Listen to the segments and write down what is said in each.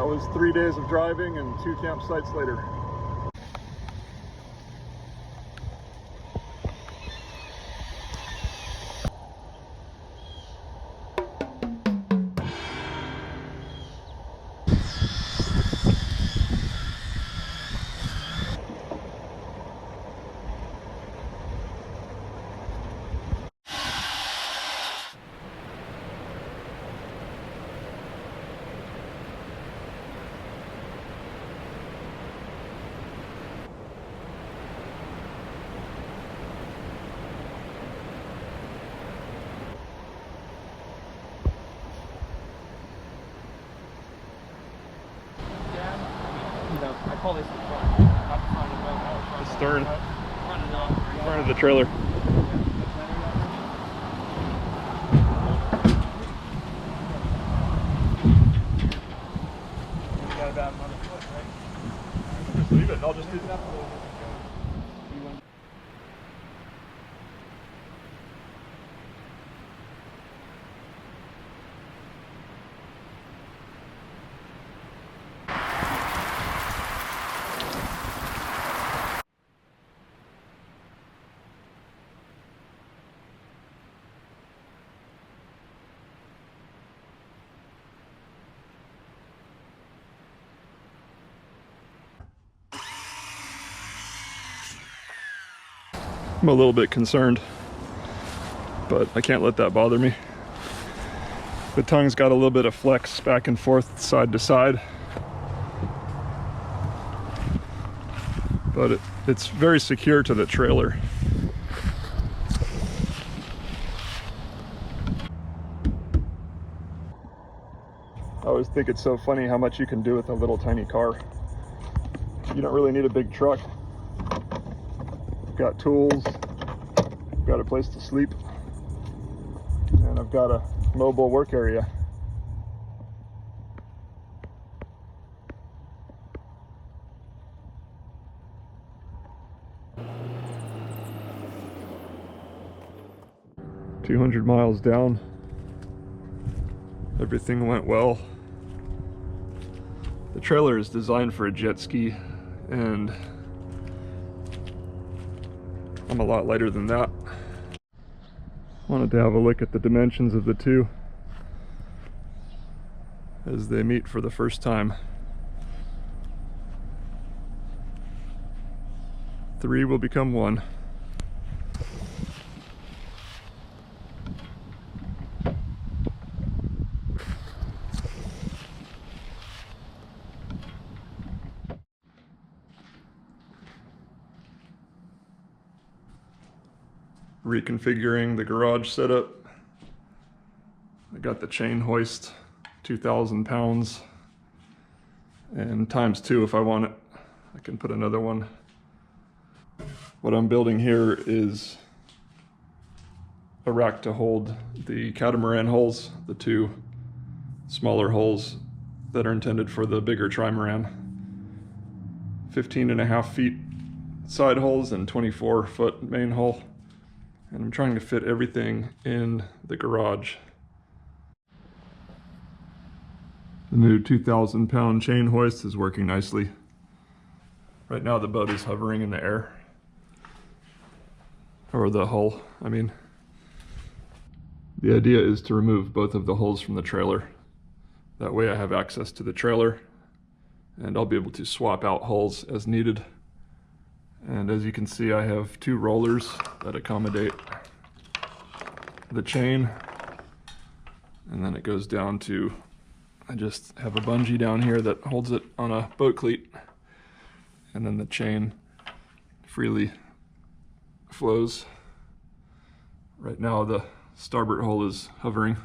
That was 3 days of driving and 2 campsites later. I call this the front. Not the front of the boat, The stern. front of the trailer. You got about another foot, right? Just leave it. I'll just do that. I'm a little bit concerned, but I can't let that bother me. The tongue's got a little bit of flex back and forth, side to side, but it's very secure to the trailer. I always think it's so funny how much you can do with a little tiny car. You don't really need a big truck. I've got tools, I've got a place to sleep, and I've got a mobile work area. "200 miles down. Everything went well." The trailer is designed for a jet ski, and I'm a lot lighter than that. Wanted to have a look at the dimensions of the two as they meet for the first time. 3 will become 1. Reconfiguring the garage setup. I got the chain hoist, 2,000 pounds, and ×2 if I want it. I can put another one. What I'm building here is a rack to hold the catamaran hulls, the 2 smaller hulls that are intended for the bigger trimaran. 15.5 feet side hulls and 24-foot main hull. And I'm trying to fit everything in the garage. The new 2,000-pound chain hoist is working nicely. Right now the boat is hovering in the air. Or the hull, I mean. The idea is to remove both of the hulls from the trailer. That way I have access to the trailer, and I'll be able to swap out hulls as needed. And as you can see, I have 2 rollers that accommodate the chain, and then it goes down to, I just have a bungee down here that holds it on a boat cleat, and then the chain freely flows. Right now the starboard hull is hovering.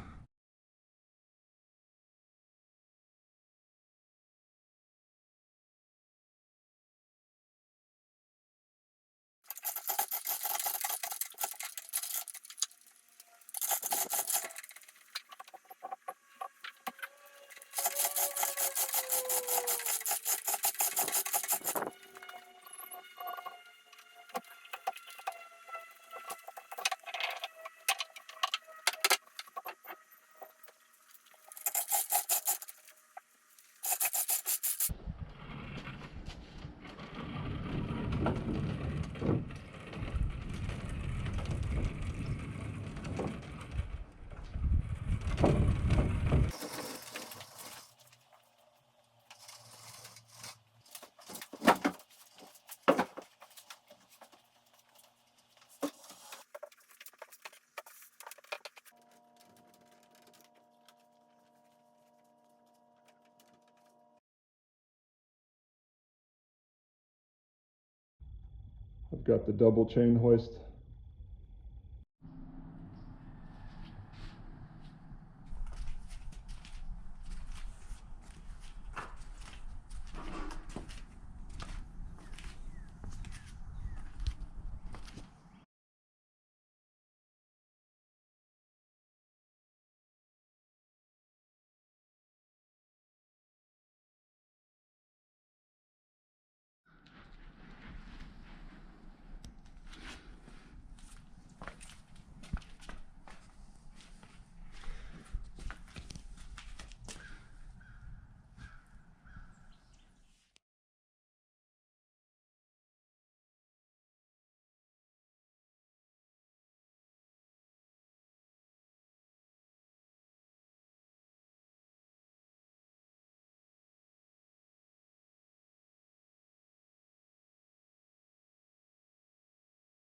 I've got the double chain hoist